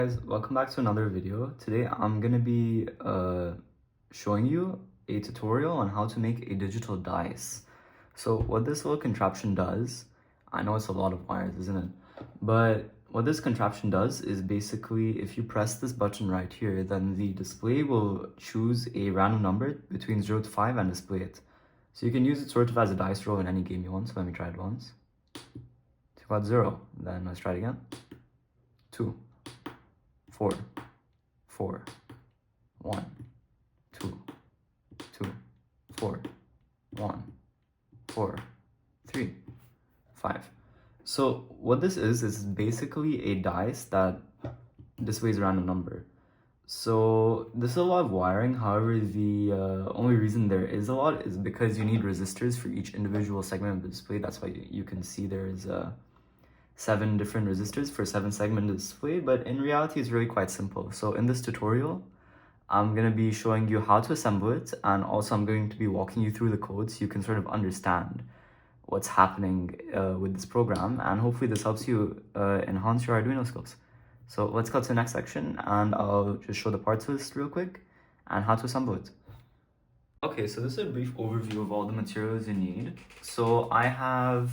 guys, welcome back to another video. Today I'm gonna be showing you a tutorial on how to make a digital dice. So what this little contraption does, I know it's a lot of wires, isn't it? But what this contraption does is basically if you press this button right here, then the display will choose a random number between 0 to 5 and display it. So you can use it sort of as a dice roll in any game you want. So let me try it once. So you got 0, then let's try it again. 2, 4, 4, 1, 2, 2, 4, 1, 4, 3, 5. So what this is basically a dice that displays a random number. So this is a lot of wiring. However, the only reason there is a lot is because you need resistors for each individual segment of the display. That's why you can see there's 7 different resistors for 7 segment display, but in reality it's really quite simple. So in this tutorial, I'm going to be showing you how to assemble it, and also I'm going to be walking you through the code so you can sort of understand what's happening with this program, and hopefully this helps you enhance your Arduino skills. So let's go to the next section and I'll just show the parts list real quick and how to assemble it. Okay, so this is a brief overview of all the materials you need. So I have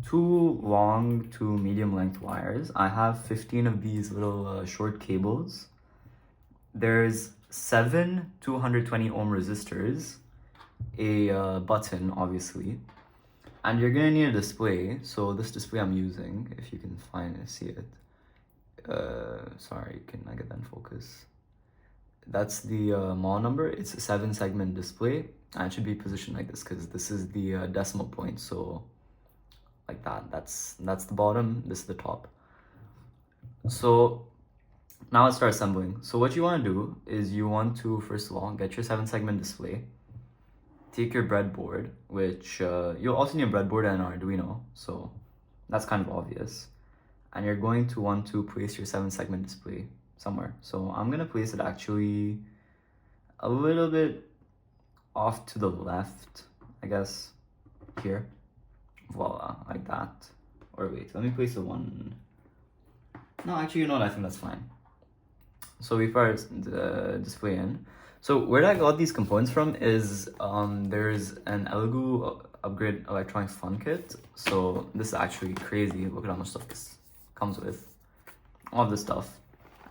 2 long to medium length wires. I have 15 of these little short cables. There's 7 220 ohm resistors, a button obviously, and you're gonna need a display. So this display I'm using, if you can see it, sorry, can I get that in focus? That's the model number. It's a 7 segment display, and it should be positioned like this because this is the decimal point. So like that, that's the bottom, this is the top. So now let's start assembling. So what you want to do is you want to first of all get your 7 segment display, take your breadboard, which you'll also need a breadboard and an Arduino, so that's kind of obvious, and you're going to want to place your 7 segment display somewhere. So I'm gonna place it actually a little bit off to the left, I guess, here. Voila, like that. Or wait, let me place the one. No, actually, you know what? I think that's fine. So we put the display in. So where I got these components from is there's an Elegoo upgrade electronics fun kit. So this is actually crazy. Look at how much stuff this comes with. All of this stuff.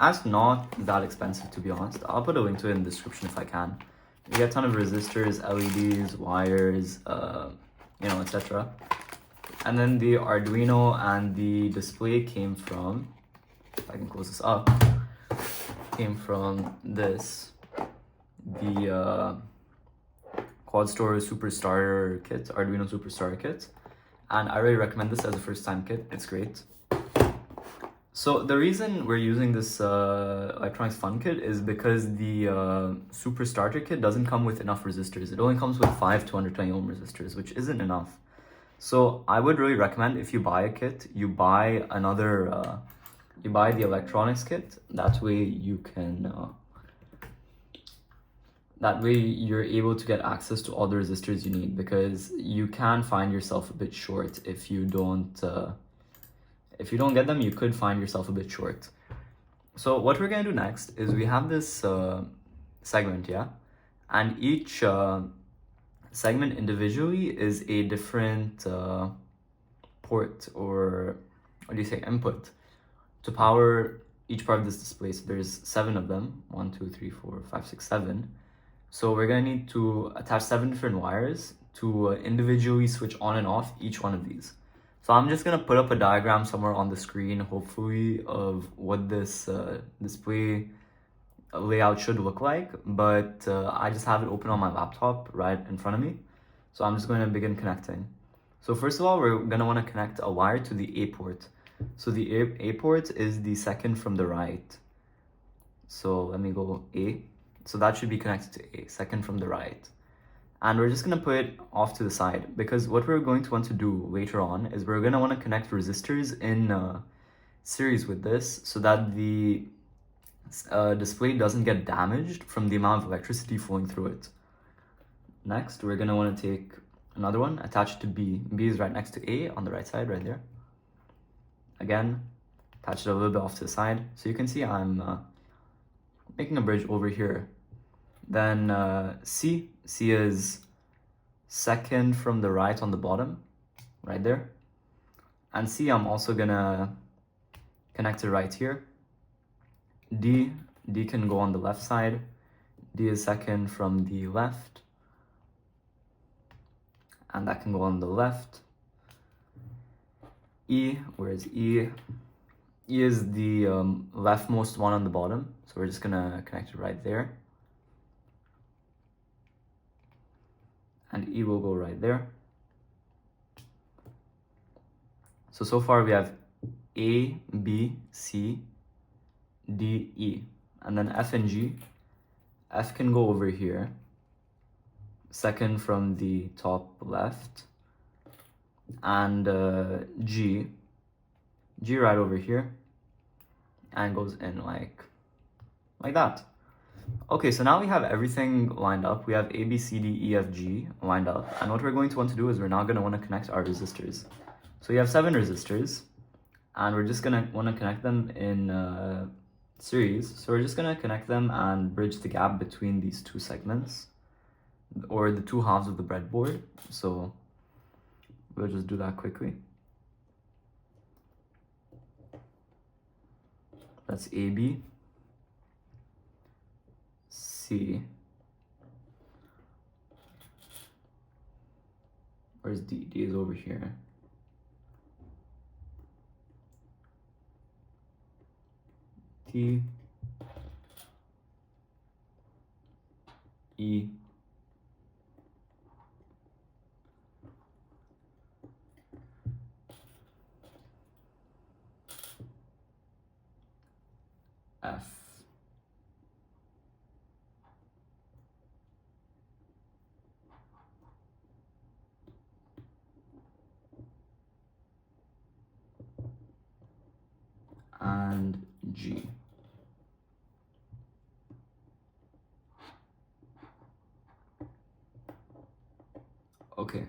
It's not that expensive, to be honest. I'll put a link to it in the description if I can. You get a ton of resistors, LEDs, wires, etc. And then the Arduino and the display came from, if I can close this up, came from this, the Quad Store Super Starter Kit, Arduino Super Starter Kit. And I really recommend this as a first time kit, it's great. So the reason we're using this electronics fun kit is because the Super Starter Kit doesn't come with enough resistors. It only comes with 5 220 ohm resistors, which isn't enough. So I would really recommend, if you buy a kit, you buy another, you buy the electronics kit. That way you can, that way you're able to get access to all the resistors you need, because you can find yourself a bit short if you don't get them. You could find yourself a bit short. So what we're gonna do next is we have this segment, yeah, and each segment individually is a different port, or what do you say, input, to power each part of this display. So there's 7 of them, 1 2 3 4 5 6 7. So we're gonna need to attach 7 different wires to individually switch on and off each one of these. So I'm just gonna put up a diagram somewhere on the screen, hopefully, of what this display layout should look like, but I just have it open on my laptop right in front of me. So I'm just going to begin connecting. So first of all, we're going to want to connect a wire to the A port. So the A port is the second from the right. So let me go A. So that should be connected to A, second from the right. And we're just going to put it off to the side, because what we're going to want to do later on is we're going to want to connect resistors in series with this, so that the display doesn't get damaged from the amount of electricity flowing through it. Next, we're going to want to take another one, attach it to B. B is right next to A on the right side, right there. Again, attach it a little bit off to the side. So you can see I'm making a bridge over here. Then C is second from the right on the bottom, right there. And C, I'm also gonna connect it right here. D can go on the left side. D is second from the left. And that can go on the left. E, where is E? E is the leftmost one on the bottom. So we're just gonna connect it right there. And E will go right there. So far we have A, B, C, D, E. And then F and G. F can go over here. Second from the top left. And G right over here. And goes in like that. Okay, so now we have everything lined up. We have A, B, C, D, E, F, G lined up. And what we're going to want to do is we're now going to want to connect our resistors. So we have 7 resistors. And we're just going to want to connect them in series. So we're just going to connect them and bridge the gap between these two segments. Or the two halves of the breadboard. So we'll just do that quickly. That's AB. C. Where's D? D is over here. T. E. F. And G. Okay.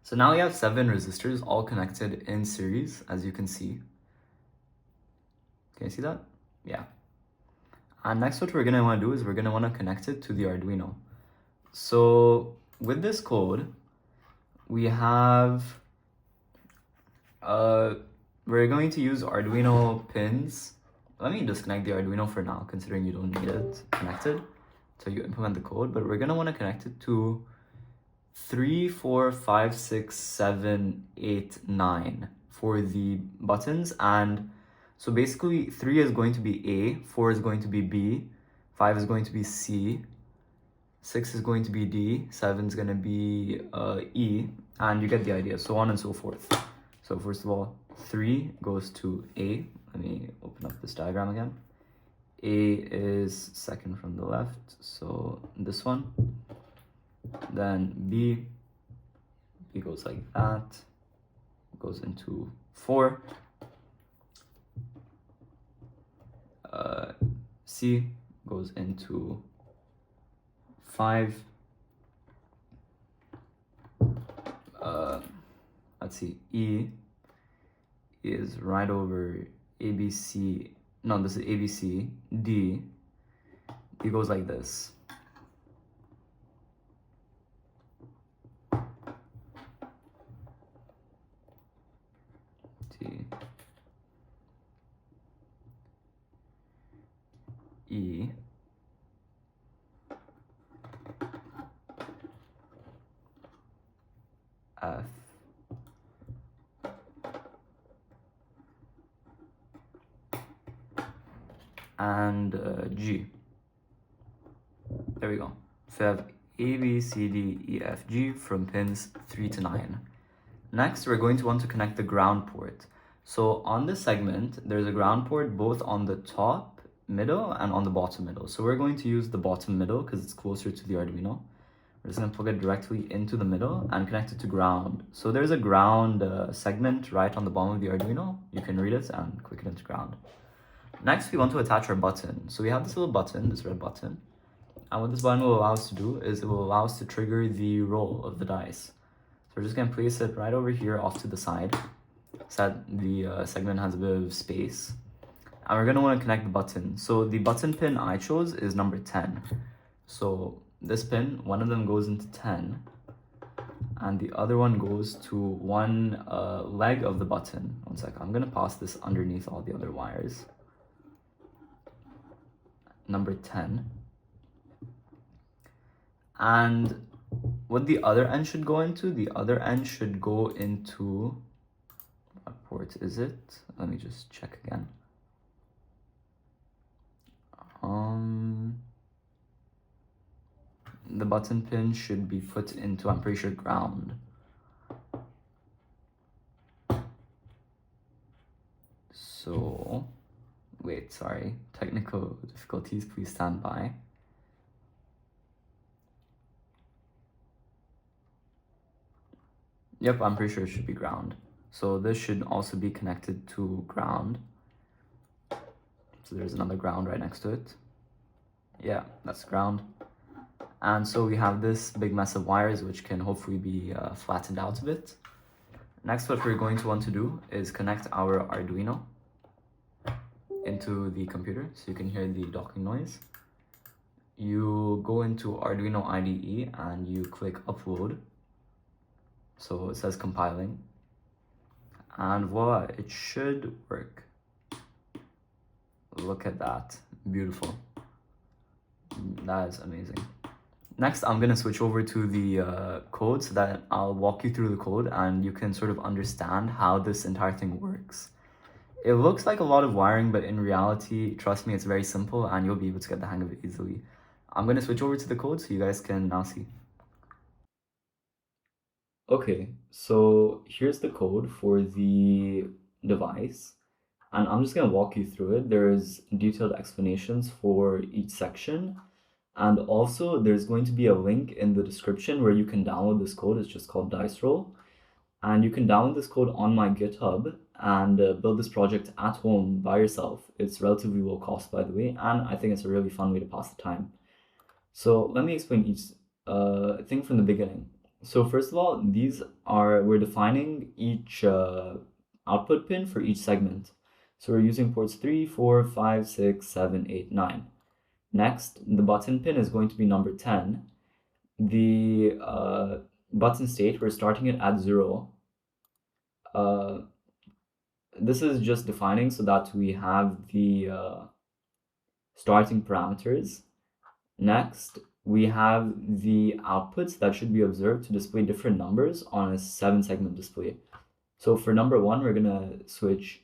So now we have 7 resistors all connected in series, as you can see. Can you see that? Yeah. And next what we're going to want to do is we're going to want to connect it to the Arduino. So with this code, we have, we're going to use Arduino pins. Let me disconnect the Arduino for now, considering you don't need it connected until you implement the code. But we're going to want to connect it to 3, 4, 5, 6, 7, 8, 9 for the buttons. And so basically 3 is going to be A, 4 is going to be B, 5 is going to be C, 6 is going to be D, 7 is going to be E, and you get the idea, so on and so forth. So first of all, 3 goes to A. Let me open up this diagram again. A is second from the left, so this one. Then B goes like that, goes into 4. C goes into 5. Let's see, E is right over ABC. No, this is ABC. D goes like this. T, E, F, and G. There we go. So we have A, B, C, D, E, F, G from pins 3 to 9. Next, we're going to want to connect the ground port. So on this segment, there's a ground port both on the top middle and on the bottom middle. So we're going to use the bottom middle because it's closer to the Arduino. We're just going to plug it directly into the middle and connect it to ground. So there's a ground segment right on the bottom of the Arduino. You can read it and click it into ground. Next, we want to attach our button. So we have this little button, this red button. And what this button will allow us to do is it will allow us to trigger the roll of the dice. So we're just going to place it right over here off to the side. segment has a bit of space. And we're gonna want to connect the button. So the button pin I chose is number 10. So this pin, one of them goes into 10, and the other one goes to one leg of the button. One sec, I'm gonna pass this underneath all the other wires. Number 10. And what the other end should go into? The other end should go into, what port is it? Let me just check again. The button pin should be put into, I'm pretty sure, ground. So, wait, sorry. Technical difficulties, please stand by. Yep, I'm pretty sure it should be ground. So this should also be connected to ground. So there's another ground right next to it. Yeah, that's ground. And so we have this big mess of wires, which can hopefully be flattened out a bit. Next, what we're going to want to do is connect our Arduino into the computer, so you can hear the docking noise. You go into Arduino IDE and you click upload. So it says compiling. And voila, it should work. Look at that, beautiful. That is amazing. Next, I'm gonna switch over to the code so that I'll walk you through the code and you can sort of understand how this entire thing works. It looks like a lot of wiring, but in reality, trust me, it's very simple and you'll be able to get the hang of it easily. I'm gonna switch over to the code so you guys can now see. Okay, so here's the code for the device, and I'm just gonna walk you through it. There's detailed explanations for each section. And also, there's going to be a link in the description where you can download this code. It's just called Dice Roll. And you can download this code on my GitHub and build this project at home by yourself. It's relatively low cost, by the way, and I think it's a really fun way to pass the time. So let me explain each thing from the beginning. So first of all, we're defining each output pin for each segment. So we're using ports 3, 4, 5, 6, 7, 8, 9. Next, the button pin is going to be number 10. The button state, we're starting it at 0. This is just defining so that we have the starting parameters. Next, we have the outputs that should be observed to display different numbers on a 7-segment display. So for number 1, we're gonna switch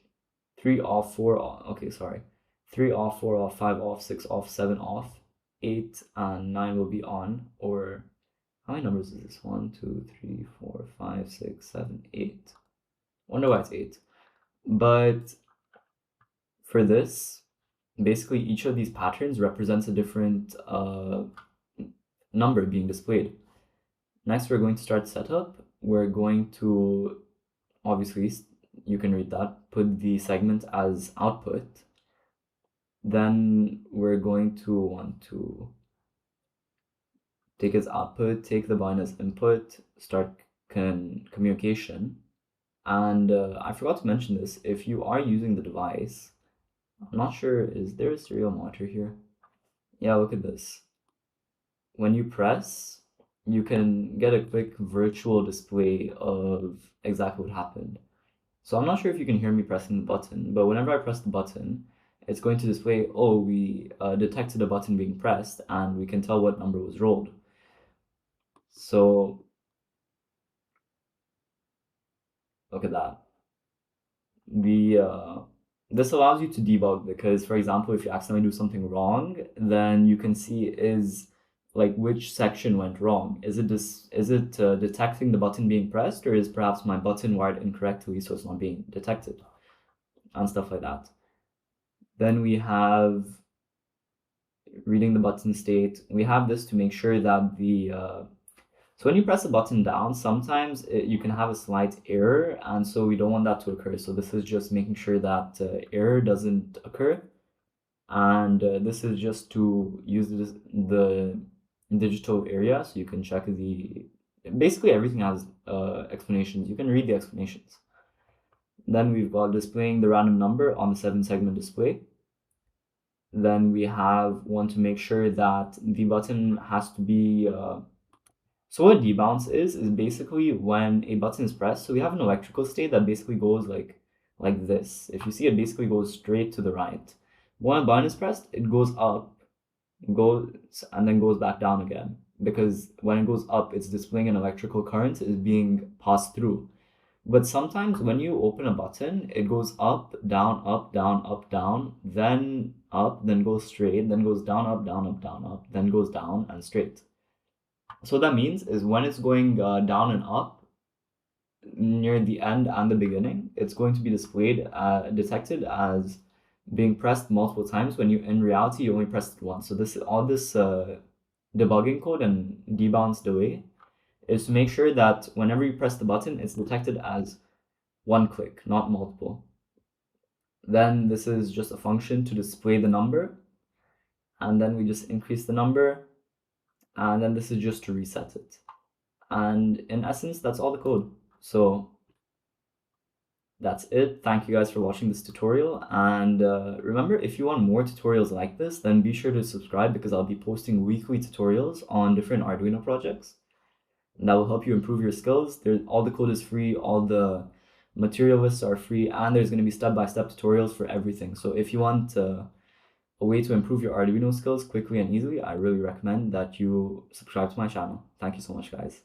3 off, 4 off. Okay, sorry. 3 off, 4 off, 5 off, 6 off, 7 off, 8 and 9 will be on. Or how many numbers is this? 1, 2, 3, 4, 5, 6, 7, 8. Wonder why it's 8. But for this, basically each of these patterns represents a different number being displayed. Next, we're going to start setup. We're going to, obviously, you can read that, put the segment as output. Then we're going to want to take its output, take the bind as input, start communication. And I forgot to mention this, if you are using the device, I'm not sure, is there a serial monitor here? Yeah, look at this. When you press, you can get a quick virtual display of exactly what happened. So I'm not sure if you can hear me pressing the button, but whenever I press the button, it's going to display, oh, we detected a button being pressed, and we can tell what number was rolled. So look at that. This allows you to debug because, for example, if you accidentally do something wrong, then you can see which section went wrong. Is it detecting the button being pressed, or is perhaps my button wired incorrectly so it's not being detected, and stuff like that. Then we have reading the button state. We have this to make sure that so when you press a button down, sometimes you can have a slight error, and so we don't want that to occur. So this is just making sure that error doesn't occur. And this is just to use the digital area, so you can check basically everything has explanations. You can read the explanations. Then we've got displaying the random number on the 7-segment display. Then we want to make sure that the button has to be so what debounce is basically when a button is pressed. So we have an electrical state that basically goes like this. If you see, it basically goes straight to the right. When a button is pressed, it goes up, goes and then goes back down again. Because when it goes up, it's displaying an electrical current is being passed through. But sometimes when you open a button, it goes up, down, up, down, up, down, then up, then goes straight, then goes down, up, down, up, down, up, then goes down and straight. So what that means is when it's going down and up near the end and the beginning, it's going to be detected as being pressed multiple times when in reality you only pressed it once. So this debugging code and debounce delay is to make sure that whenever you press the button, it's detected as one click, not multiple. Then this is just a function to display the number, and then we just increase the number, and then this is just to reset it. And in essence, that's all the code. So that's it. Thank you guys for watching this tutorial. And remember, if you want more tutorials like this, then be sure to subscribe because I'll be posting weekly tutorials on different Arduino projects. And that will help you improve your skills. All the code is free, all the material lists are free, and there's going to be step-by-step tutorials for everything. So if you want a way to improve your Arduino skills quickly and easily, I really recommend that you subscribe to my channel. Thank you so much, guys.